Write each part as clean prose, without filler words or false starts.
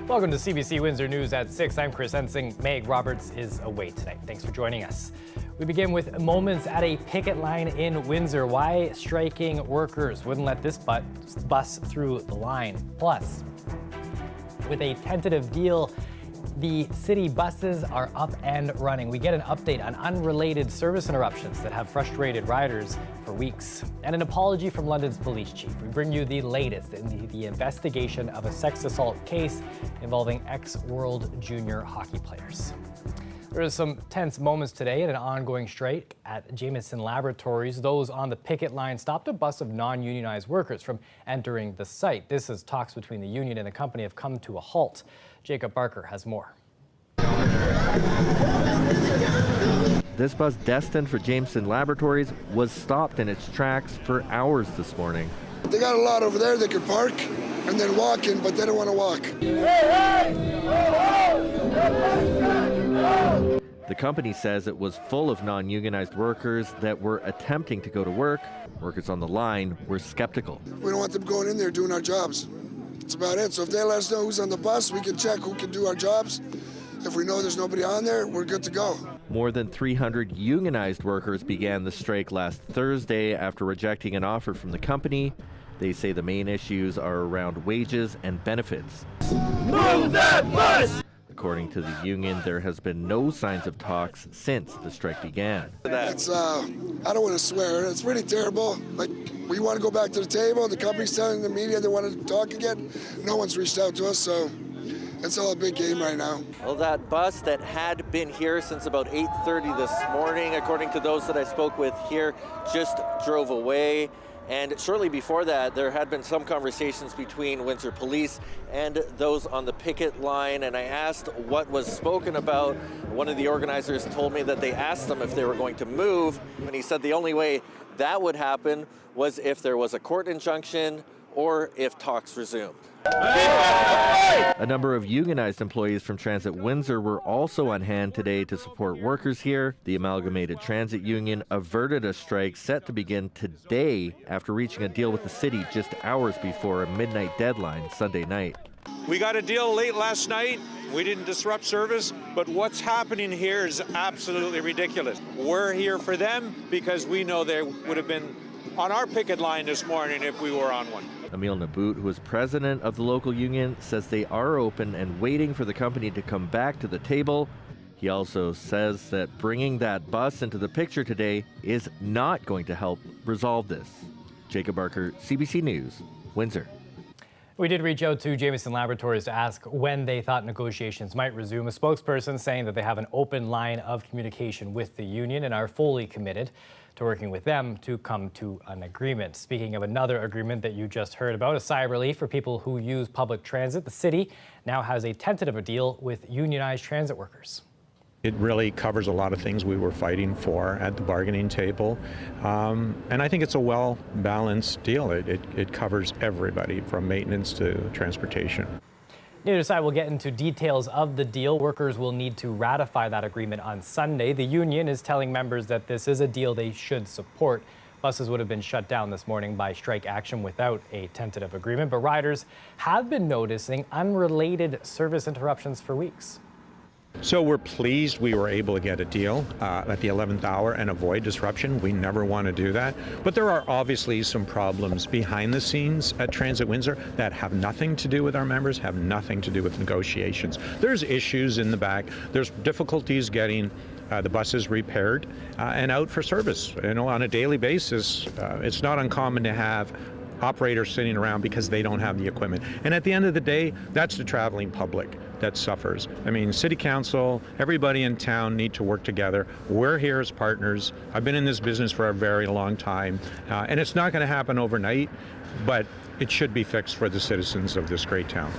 Welcome to CBC Windsor News at 6. I'm Chris Ensing. Meg Roberts is away tonight. Thanks for joining us. We begin with moments at a picket line in Windsor. Why striking workers wouldn't let this bus through the line. Plus, with a tentative deal, the city buses are up and running. We get an update on unrelated service interruptions that have frustrated riders for weeks. And an apology from London's police chief. We bring you the latest in the investigation of a sex assault case involving ex-World Junior hockey players. There are some tense moments today in an ongoing strike at Jameson Laboratories. Those on the picket line stopped a bus of non-unionized workers from entering the site. This as talks between the union and the company have come to a halt. Jacob Barker has more. This bus destined for Jameson Laboratories was stopped in its tracks for hours this morning. They got a lot over there they could park and then walk in, but they don't want to walk. The company says it was full of non-unionized workers that were attempting to go to work. Workers on the line were skeptical. We don't want them going in there doing our jobs. That's about it. So if they let us know who's on the bus, we can check who can do our jobs. If we know there's nobody on there, we're good to go. More than 300 unionized workers began the strike last Thursday after rejecting an offer from the company. They say the main issues are around wages and benefits. Move that bus! According to the union, there has been no signs of talks since the strike began. It's, I don't want to swear, it's really terrible. Like, we want to go back to the table. The company's telling the media they want to talk again. No one's reached out to us, so it's all a big game right now. Well, that bus that had been here since about 8:30 this morning, according to those that I spoke with here, just drove away. And shortly before that, there had been some conversations between Windsor Police and those on the picket line. And I asked what was spoken about. One of the organizers told me that they asked them if they were going to move. And he said the only way that would happen was if there was a court injunction or if talks resumed. A number of unionized employees from Transit Windsor were also on hand today to support workers here. The Amalgamated Transit Union averted a strike set to begin today after reaching a deal with the city just hours before a midnight deadline Sunday night. We got a deal late last night. We didn't disrupt service, but what's happening here is absolutely ridiculous. We're here for them because we know they would have been on our picket line this morning if we were on one. Emil Nabout, who is president of the local union, says they are open and waiting for the company to come back to the table. He also says that bringing that bus into the picture today is not going to help resolve this. Jacob Barker, CBC News, Windsor. We did reach out to Jameson Laboratories to ask when they thought negotiations might resume. A spokesperson saying that they have an open line of communication with the union and are fully committed to working with them to come to an agreement. Speaking of another agreement that you just heard about, a sigh of relief for people who use public transit, the city now has a tentative deal with unionized transit workers. It really covers a lot of things we were fighting for at the bargaining table. And I think it's a well-balanced deal. It covers everybody from maintenance to transportation. Neither side will get into details of the deal. Workers will need to ratify that agreement on Sunday. The union is telling members that this is a deal they should support. Buses would have been shut down this morning by strike action without a tentative agreement, but riders have been noticing unrelated service interruptions for weeks. So we're pleased we were able to get a deal at the 11th hour and avoid disruption. We never want to do that. But there are obviously some problems behind the scenes at Transit Windsor that have nothing to do with our members, have nothing to do with negotiations. There's issues in the back. There's difficulties getting the buses repaired and out for service. You know, on a daily basis, it's not uncommon to have operators sitting around because they don't have the equipment. And at the end of the day, that's the traveling public that suffers. I mean, City Council, everybody in town need to work together. We're here as partners. I've been in this business for a very long time, and it's not going to happen overnight, but it should be fixed for the citizens of this great town.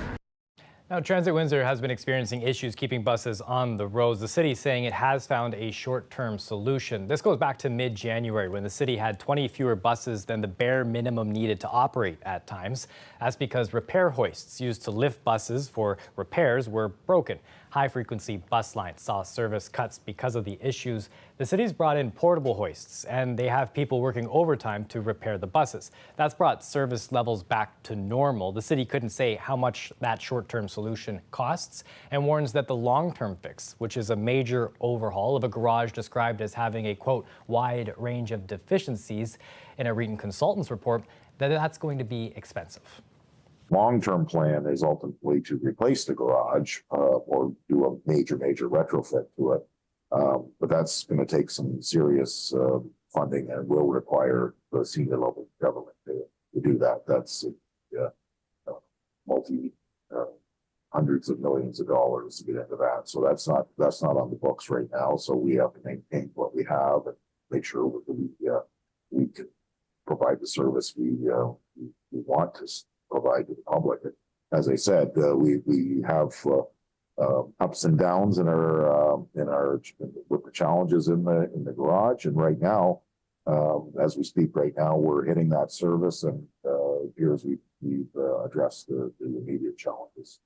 Now, Transit Windsor has been experiencing issues keeping buses on the roads. The city is saying it has found a short-term solution. This goes back to mid-January when the city had 20 fewer buses than the bare minimum needed to operate at times. That's because repair hoists used to lift buses for repairs were broken. High-frequency bus lines saw service cuts because of the issues The city's brought in portable hoists, and they have people working overtime to repair the buses. That's brought service levels back to normal. The city couldn't say how much that short-term solution costs and warns that the long-term fix, which is a major overhaul of a garage described as having a, quote, wide range of deficiencies in a Reton Consultants report, that's going to be expensive. Long-term plan is ultimately to replace the garage or do a major retrofit to it. But that's going to take some serious funding and will require the senior level government to do that. That's hundreds of millions of dollars to get into that. So that's not on the books right now. So we have to maintain what we have and make sure we can provide the service we want to provide to the public. As I said, we have ups and downs in our with the challenges in the garage, and right now, as we speak right now, we're hitting that service, and here as we've addressed the immediate challenges.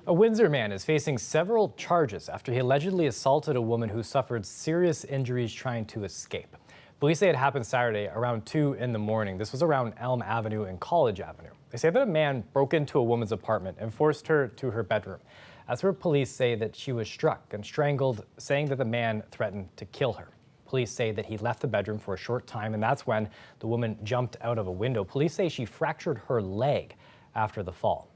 A Windsor man is facing several charges after he allegedly assaulted a woman who suffered serious injuries trying to escape. Police say it happened Saturday around 2 in the morning. This was around Elm Avenue and College Avenue. They say that a man broke into a woman's apartment and forced her to her bedroom. That's where police say that she was struck and strangled, saying that the man threatened to kill her. Police say that he left the bedroom for a short time, and that's when the woman jumped out of a window. Police say she fractured her leg after the fall.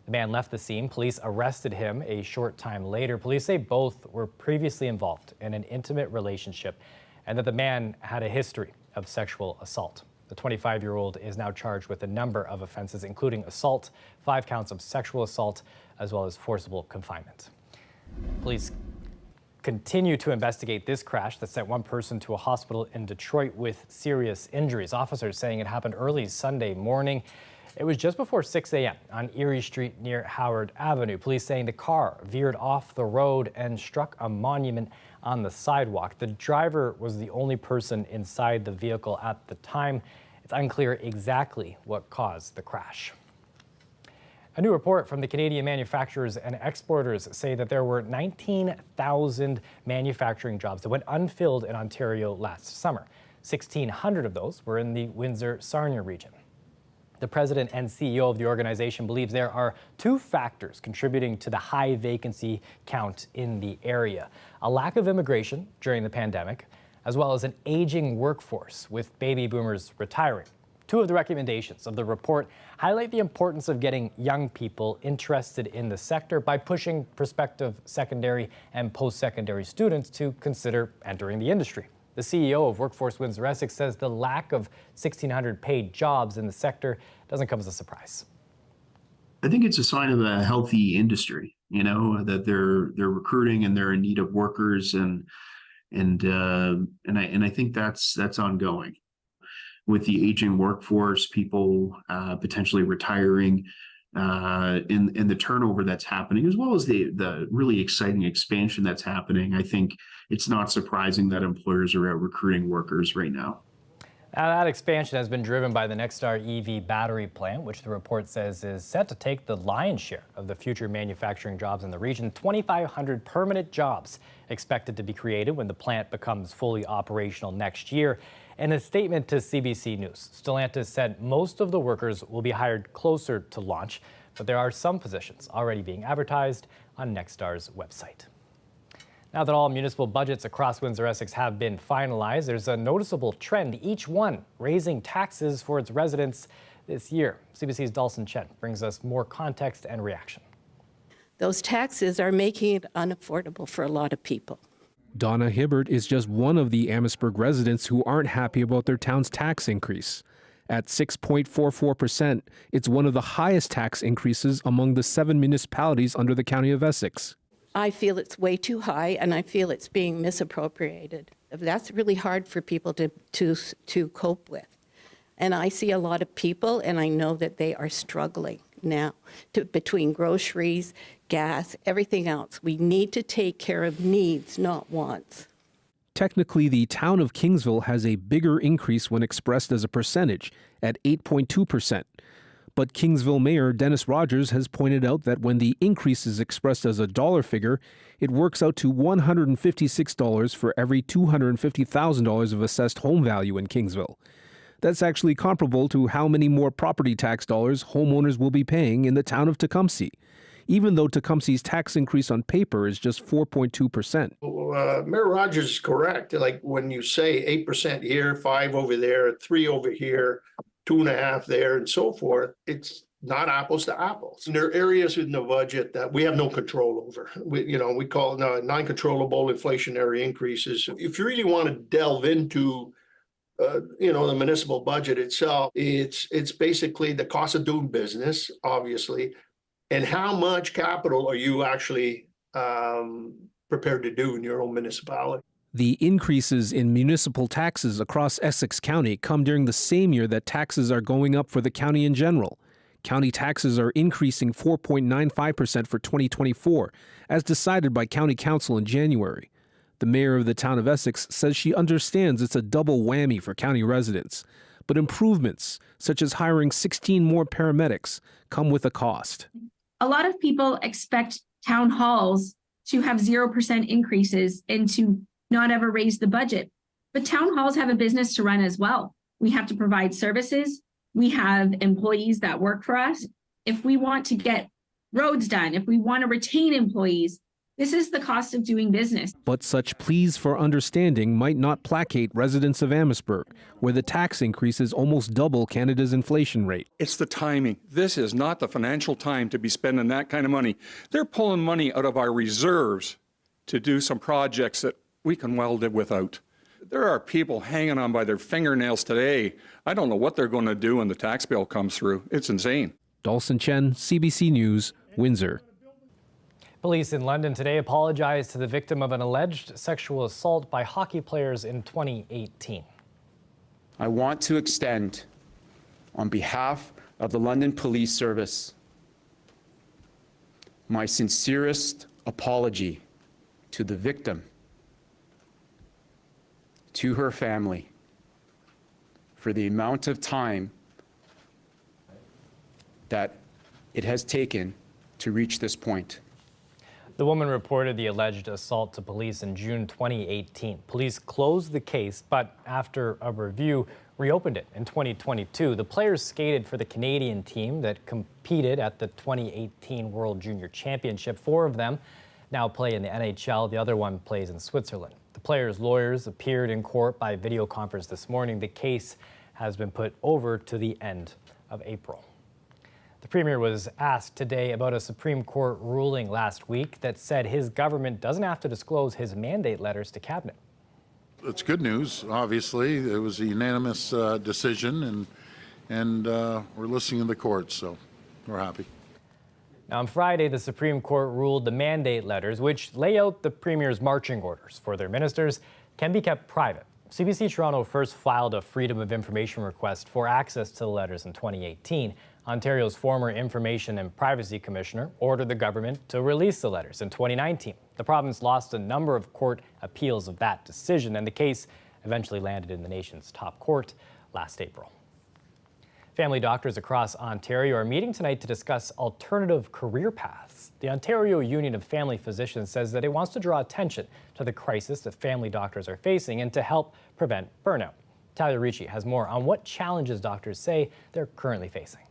The man left the scene. Police arrested him a short time later. Police say both were previously involved in an intimate relationship and that the man had a history of sexual assault. The 25-year-old is now charged with a number of offenses, including assault, 5 counts of sexual assault, as well as forcible confinement. Police continue to investigate this crash that sent one person to a hospital in Detroit with serious injuries. Officers saying it happened early Sunday morning. It was just before 6 a.m. on Erie Street near Howard Avenue. Police saying the car veered off the road and struck a monument on the sidewalk. The driver was the only person inside the vehicle at the time. It's unclear exactly what caused the crash. A new report from the Canadian Manufacturers and Exporters say that there were 19,000 manufacturing jobs that went unfilled in Ontario last summer. 1,600 of those were in the Windsor-Sarnia region. The president and CEO of the organization believes there are 2 factors contributing to the high vacancy count in the area: a lack of immigration during the pandemic, as well as an aging workforce with baby boomers retiring. 2 of the recommendations of the report highlight the importance of getting young people interested in the sector by pushing prospective secondary and post-secondary students to consider entering the industry. The CEO of Workforce Windsor Essex says the lack of 1,600 paid jobs in the sector doesn't come as a surprise. I think it's a sign of a healthy industry, that they're recruiting and they're in need of workers, and I think that's ongoing. With the aging workforce, people potentially retiring, and the turnover that's happening, as well as the really exciting expansion that's happening, I think it's not surprising that employers are out recruiting workers right now. Now, that expansion has been driven by the Nexstar EV battery plant, which the report says is set to take the lion's share of the future manufacturing jobs in the region. 2,500 permanent jobs expected to be created when the plant becomes fully operational next year. In a statement to CBC News, Stellantis said most of the workers will be hired closer to launch, but there are some positions already being advertised on Nexstar's website. Now that all municipal budgets across Windsor-Essex have been finalized, there's a noticeable trend, each one raising taxes for its residents this year. CBC's Dawson Chen brings us more context and reaction. Those taxes are making it unaffordable for a lot of people. Donna Hibbert is just one of the Amherstburg residents who aren't happy about their town's tax increase. At 6.44%, it's one of the highest tax increases among the 7 municipalities under the County of Essex. I feel it's way too high, and I feel it's being misappropriated. That's really hard for people to cope with. And I see a lot of people, and I know that they are struggling now between groceries, gas, everything else. We need to take care of needs, not wants. Technically, the town of Kingsville has a bigger increase when expressed as a percentage at 8.2%. But Kingsville Mayor Dennis Rogers has pointed out that when the increase is expressed as a dollar figure, it works out to $156 for every $250,000 of assessed home value in Kingsville. That's actually comparable to how many more property tax dollars homeowners will be paying in the town of Tecumseh, even though Tecumseh's tax increase on paper is just 4.2%. Mayor Rogers is correct. Like when you say 8% here, 5 over there, 3 over here, 2.5 there, and so forth, it's not apples to apples. And there are areas in the budget that we have no control over. We call it non-controllable inflationary increases. If you really want to delve into the municipal budget itself, it's basically the cost of doing business, obviously, and how much capital are you actually prepared to do in your own municipality. The increases in municipal taxes across Essex County come during the same year that taxes are going up for the county in general. County taxes are increasing 4.95% for 2024, as decided by County Council in January. The mayor of the town of Essex says she understands it's a double whammy for county residents, but improvements, such as hiring 16 more paramedics, come with a cost. A lot of people expect town halls to have 0% increases and to not ever raise the budget. But town halls have a business to run as well. We have to provide services. We have employees that work for us. If we want to get roads done, if we want to retain employees, this is the cost of doing business. But such pleas for understanding might not placate residents of Amherstburg, where the tax increase is almost double Canada's inflation rate. It's the timing. This is not the financial time to be spending that kind of money. They're pulling money out of our reserves to do some projects that we can well live without. There are people hanging on by their fingernails today. I don't know what they're going to do when the tax bill comes through. It's insane. Dawson Chen, CBC News, Windsor. Police in London today apologized to the victim of an alleged sexual assault by hockey players in 2018. I want to extend, on behalf of the London Police Service, my sincerest apology to the victim, to her family, for the amount of time that it has taken to reach this point. The woman reported the alleged assault to police in June 2018. Police closed the case, but after a review, reopened it in 2022. The players skated for the Canadian team that competed at the 2018 World Junior Championship. 4 of them now play in the NHL. The other one plays in Switzerland. The players' lawyers appeared in court by video conference this morning. The case has been put over to the end of April. The Premier was asked today about a Supreme Court ruling last week that said his government doesn't have to disclose his mandate letters to Cabinet. It's good news, obviously. It was a unanimous decision, and we're listening to the courts, so we're happy. Now, on Friday, the Supreme Court ruled the mandate letters, which lay out the Premier's marching orders for their ministers, can be kept private. CBC Toronto first filed a Freedom of Information request for access to the letters in 2018. Ontario's former Information and Privacy Commissioner ordered the government to release the letters in 2019. The province lost a number of court appeals of that decision, and the case eventually landed in the nation's top court last April. Family doctors across Ontario are meeting tonight to discuss alternative career paths. The Ontario Union of Family Physicians says that it wants to draw attention to the crisis that family doctors are facing and to help prevent burnout. Talia Ricci has more on what challenges doctors say they're currently facing.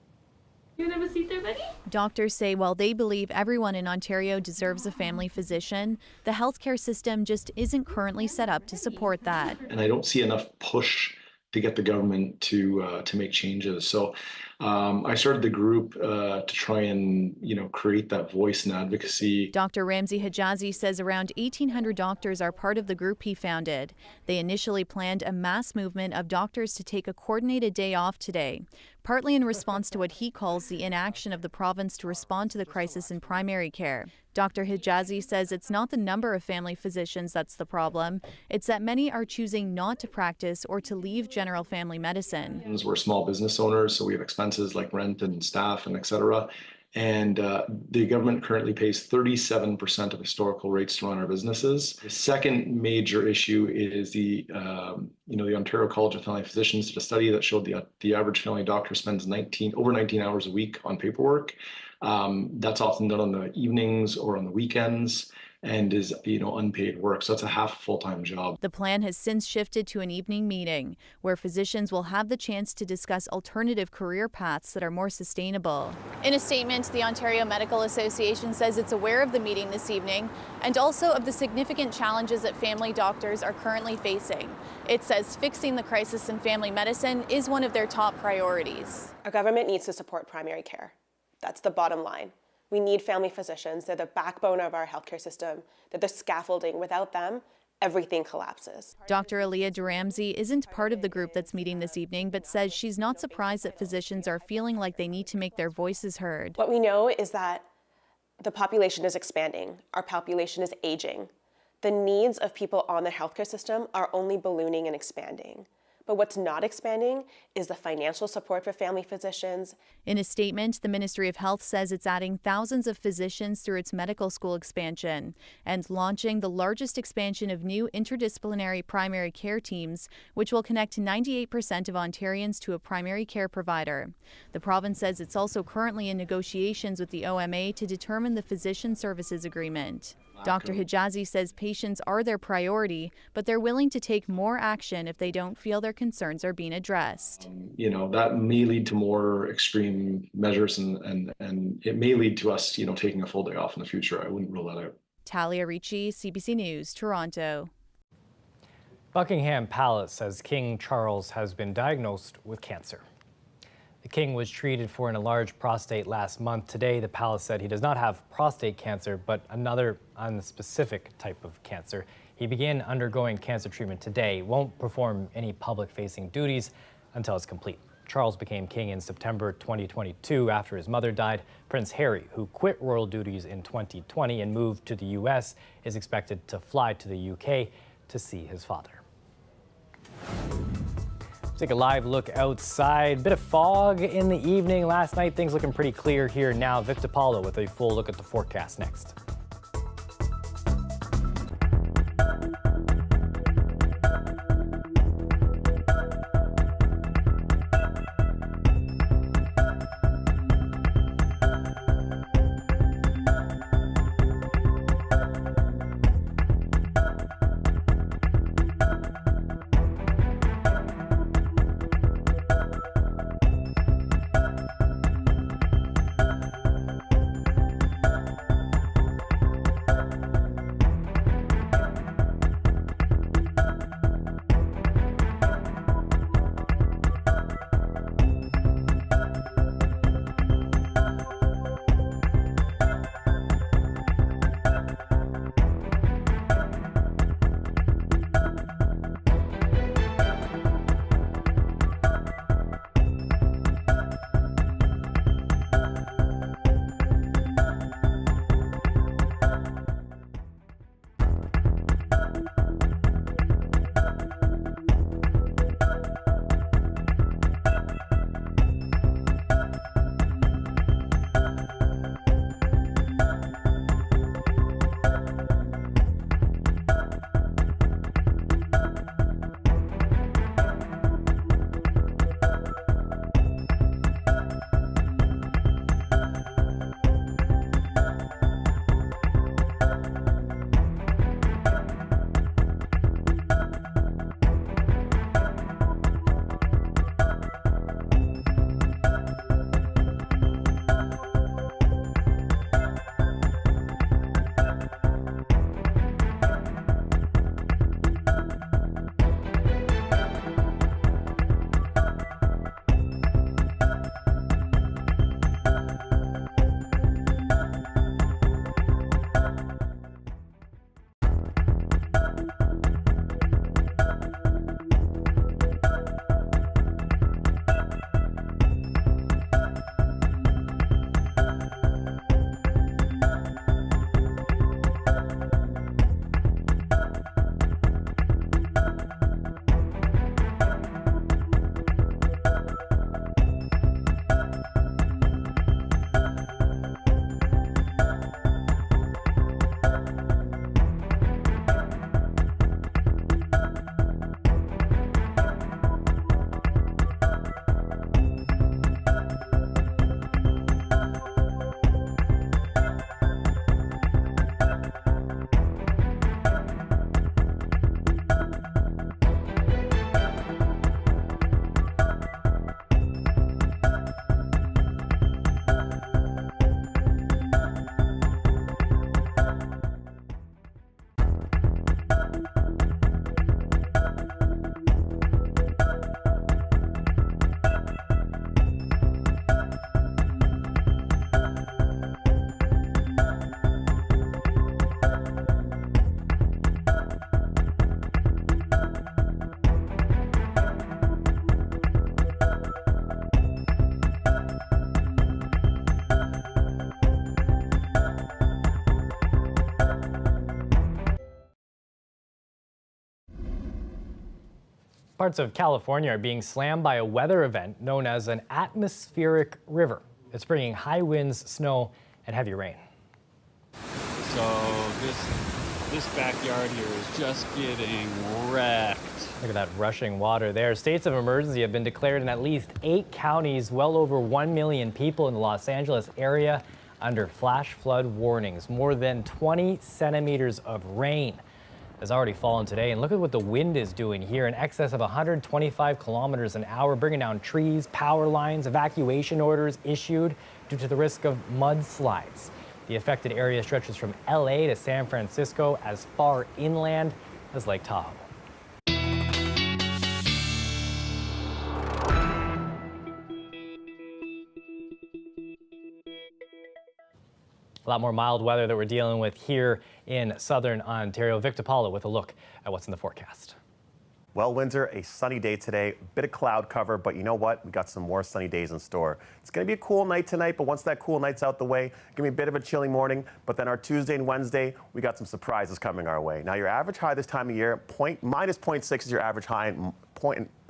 You have a seat there, buddy? Doctors say while they believe everyone in Ontario deserves a family physician, the healthcare system just isn't currently set up to support that. And I don't see enough push to get the government to make changes. So I started the group to try and create that voice and advocacy. Dr. Ramsey Hijazi says around 1,800 doctors are part of the group he founded. They initially planned a mass movement of doctors to take a coordinated day off today, partly in response to what he calls the inaction of the province to respond to the crisis in primary care. Dr. Hijazi says it's not the number of family physicians that's the problem. It's that many are choosing not to practice or to leave general family medicine. We're small business owners, so we have expenses like rent and staff and et cetera. And the government currently pays 37% of historical rates to run our businesses. The second major issue is the Ontario College of Family Physicians did a study that showed the average family doctor spends over 19 hours a week on paperwork. That's often done on the evenings or on the weekends, and is unpaid work. So that's a half full-time job. The plan has since shifted to an evening meeting where physicians will have the chance to discuss alternative career paths that are more sustainable. In a statement, the Ontario Medical Association says it's aware of the meeting this evening and also of the significant challenges that family doctors are currently facing. It says fixing the crisis in family medicine is one of their top priorities. Our government needs to support primary care. That's the bottom line. We need family physicians. They're the backbone of our healthcare system. They're the scaffolding. Without them, everything collapses. Dr. Aaliyah Duramzi isn't part of the group that's meeting this evening, but says she's not surprised that physicians are feeling like they need to make their voices heard. What we know is that the population is expanding. Our population is aging. The needs of people on the healthcare system are only ballooning and expanding. But what's not expanding is the financial support for family physicians. In a statement, the Ministry of Health says it's adding thousands of physicians through its medical school expansion and launching the largest expansion of new interdisciplinary primary care teams, which will connect 98% of Ontarians to a primary care provider. The province says it's also currently in negotiations with the OMA to determine the physician services agreement. Dr. Hijazi says patients are their priority, but they're willing to take more action if they don't feel their concerns are being addressed. That may lead to more extreme measures and it may lead to us, taking a full day off in the future. I wouldn't rule that out. Talia Ricci, CBC News, Toronto. Buckingham Palace says King Charles has been diagnosed with cancer. The king was treated for an enlarged prostate last month. Today, the palace said he does not have prostate cancer, but another unspecific type of cancer. He began undergoing cancer treatment today, won't perform any public-facing duties until it's complete. Charles became king in September 2022 after his mother died. Prince Harry, who quit royal duties in 2020 and moved to the U.S., is expected to fly to the UK to see his father. Take a live look outside. Bit of fog in the evening last night. Things looking pretty clear here now. Victor Paulo with a full look at the forecast next. Parts of California are being slammed by a weather event known as an atmospheric river. It's bringing high winds, snow, and heavy rain. So this backyard here is just getting wrecked. Look at that rushing water there. States of emergency have been declared in at least 8 counties. Well over 1 million people in the Los Angeles area under flash flood warnings. More than 20 centimeters of rain has already fallen today. And look at what the wind is doing here, in excess of 125 kilometers an hour, bringing down trees, power lines, evacuation orders issued due to the risk of mudslides. The affected area stretches from LA to San Francisco, as far inland as Lake Tahoe. A lot more mild weather that we're dealing with here in southern Ontario. Victor Paula with a look at what's in the forecast. Well, Windsor, a sunny day today, a bit of cloud cover, but you know what? We got some more sunny days in store. It's going to be a cool night tonight, but once that cool night's out the way, it's going to be a bit of a chilly morning. But then our Tuesday and Wednesday, we got some surprises coming our way. Now, your average high this time of year, minus 0.6 is your average high, and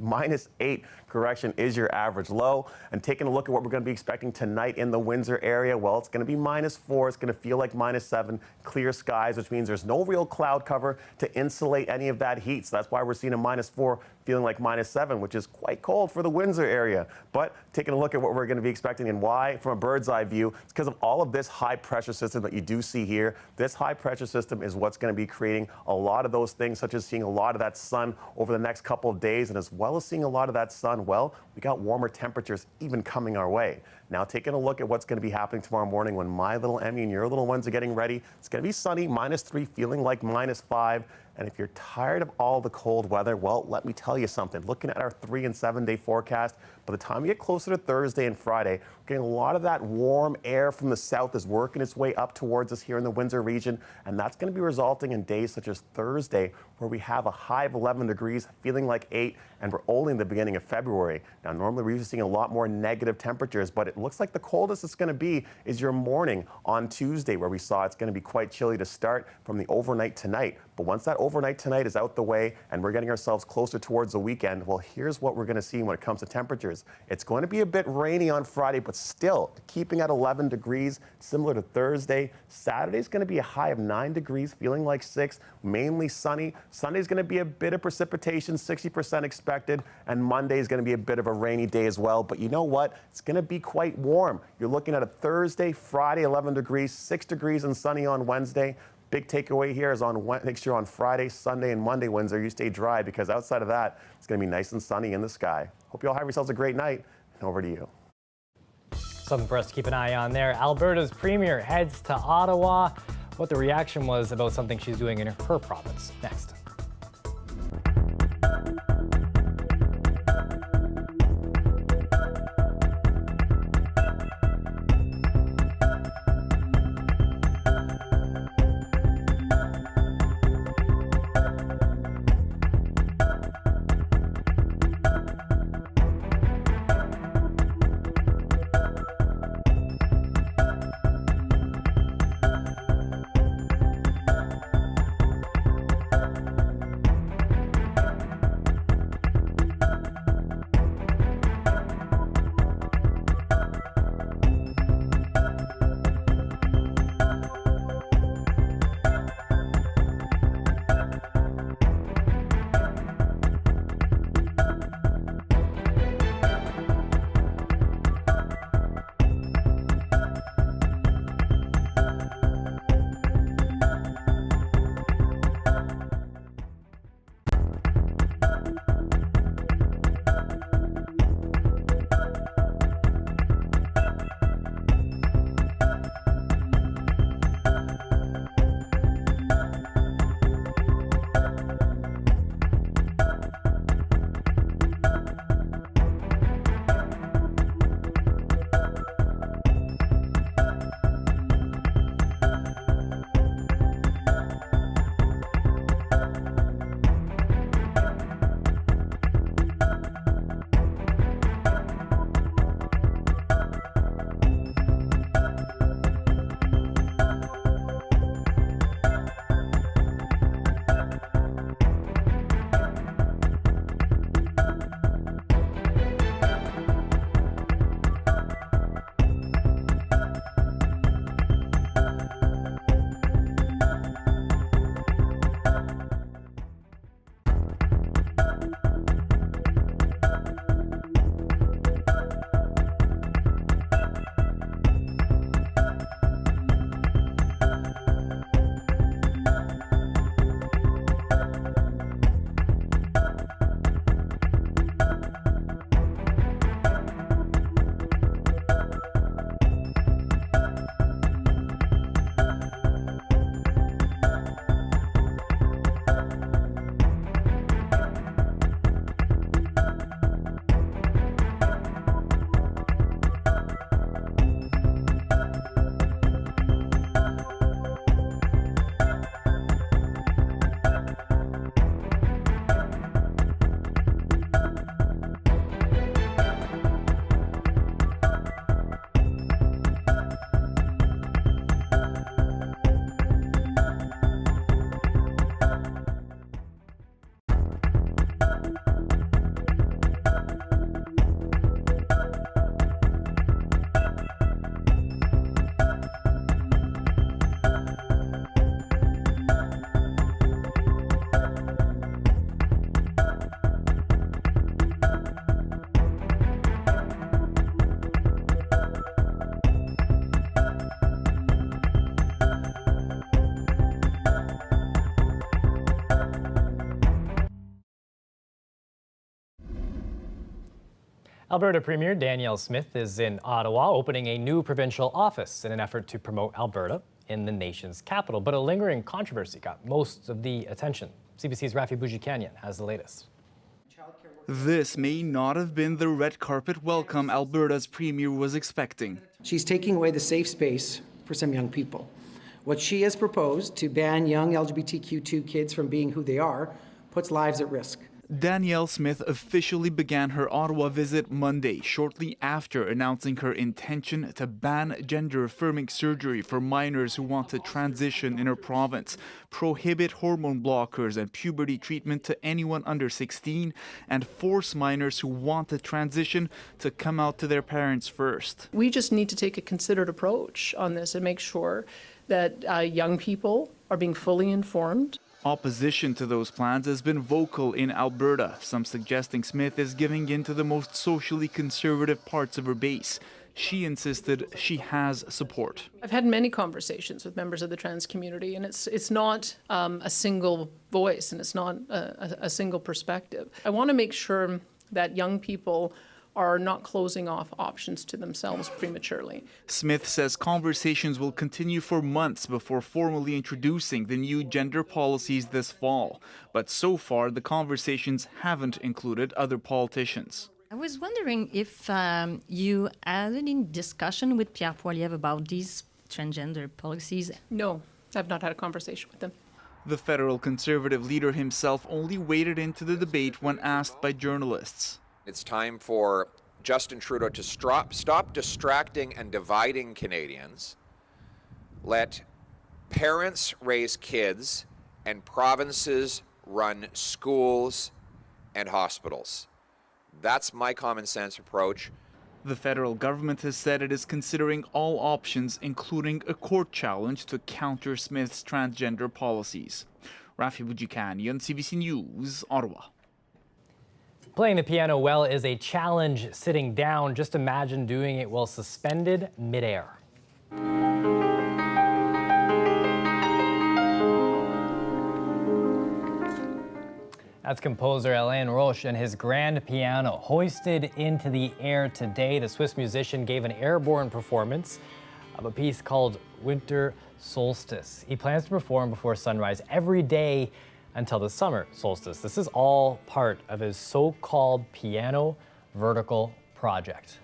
minus 8, correction, is your average low. And taking a look at what we're going to be expecting tonight in the Windsor area, well, it's going to be minus 4. It's going to feel like minus 7. Clear skies, which means there's no real cloud cover to insulate any of that heat. So that's why we're seeing a minus 4 feeling like minus 7, which is quite cold for the Windsor area. But taking a look at what we're going to be expecting and why, from a bird's eye view, it's because of all of this high pressure system that you do see here. This high pressure system is what's going to be creating a lot of those things, such as seeing a lot of that sun over the next couple of days. And as well as seeing a lot of that sun, well, we got warmer temperatures even coming our way. Now, taking a look at what's going to be happening tomorrow morning when my little Emmy and your little ones are getting ready, it's going to be sunny, minus 3, feeling like minus 5. And if you're tired of all the cold weather, well, let me tell you something. Looking at our 3- and 7-day forecast, by the time we get closer to Thursday and Friday, we're getting a lot of that warm air from the south is working its way up towards us here in the Windsor region. And that's going to be resulting in days such as Thursday, where we have a high of 11 degrees, feeling like 8, and we're only in the beginning of February. Now, normally we're used to seeing a lot more negative temperatures, but it looks like the coldest it's going to be is your morning on Tuesday, where we saw it's going to be quite chilly to start from the overnight tonight. But once that overnight tonight is out the way and we're getting ourselves closer towards the weekend, well, here's what we're going to see when it comes to temperatures. It's going to be a bit rainy on Friday, but still keeping at 11 degrees, similar to Thursday. Saturday's going to be a high of 9 degrees, feeling like 6, mainly sunny. Sunday's going to be a bit of precipitation, 60% expected, and Monday's going to be a bit of a rainy day as well. But you know what? It's going to be quite warm. You're looking at a Thursday, Friday, 11 degrees, 6 degrees and sunny on Wednesday. Big takeaway here is next year on Friday, Sunday, and Monday, Windsor, you stay dry, because outside of that, it's going to be nice and sunny in the sky. Hope you all have yourselves a great night, and over to you. Something for us to keep an eye on there. Alberta's premier heads to Ottawa. What the reaction was about something she's doing in her province. Next. Alberta Premier Danielle Smith is in Ottawa opening a new provincial office in an effort to promote Alberta in the nation's capital. But a lingering controversy got most of the attention. CBC's Rafi Boudjikanian has the latest. This may not have been the red carpet welcome Alberta's premier was expecting. She's taking away the safe space for some young people. What she has proposed to ban young LGBTQ2 kids from being who they are puts lives at risk. Danielle Smith officially began her Ottawa visit Monday, shortly after announcing her intention to ban gender-affirming surgery for minors who want to transition in her province, prohibit hormone blockers and puberty treatment to anyone under 16, and force minors who want to transition to come out to their parents first. We just need to take a considered approach on this and make sure that young people are being fully informed. Opposition to those plans has been vocal in Alberta, some suggesting Smith is giving in to the most socially conservative parts of her base. She insisted she has support. I've had many conversations with members of the trans community, and it's not a single voice and it's not a single perspective. I want to make sure that young people are not closing off options to themselves prematurely. Smith says conversations will continue for months before formally introducing the new gender policies this fall. But so far, the conversations haven't included other politicians. I was wondering if you had any discussion with Pierre Poilievre about these transgender policies. No, I've not had a conversation with him. The federal conservative leader himself only waded into the debate when asked by journalists. It's time for Justin Trudeau to stop distracting and dividing Canadians. Let parents raise kids and provinces run schools and hospitals. That's my common sense approach. The federal government has said it is considering all options, including a court challenge to counter Smith's transgender policies. Rafi Boudjikanian, CBC News, Ottawa. Playing the piano well is a challenge sitting down. Just imagine doing it while suspended midair. That's composer Alain Roche and his grand piano hoisted into the air today. The Swiss musician gave an airborne performance of a piece called Winter Solstice. He plans to perform before sunrise every day until the summer solstice. This is all part of his so-called piano vertical project.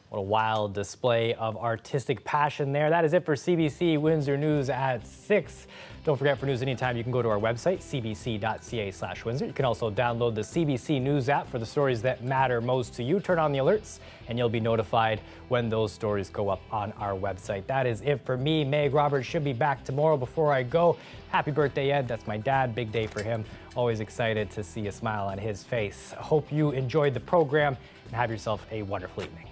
What a wild display of artistic passion there. That is it for CBC Windsor News at 6. Don't forget, for news anytime, you can go to our website, cbc.ca/Windsor. You can also download the CBC News app for the stories that matter most to you. Turn on the alerts, and you'll be notified when those stories go up on our website. That is it for me. Meg Roberts should be back tomorrow. Before I go, happy birthday, Ed. That's my dad. Big day for him. Always excited to see a smile on his face. Hope you enjoyed the program, and have yourself a wonderful evening.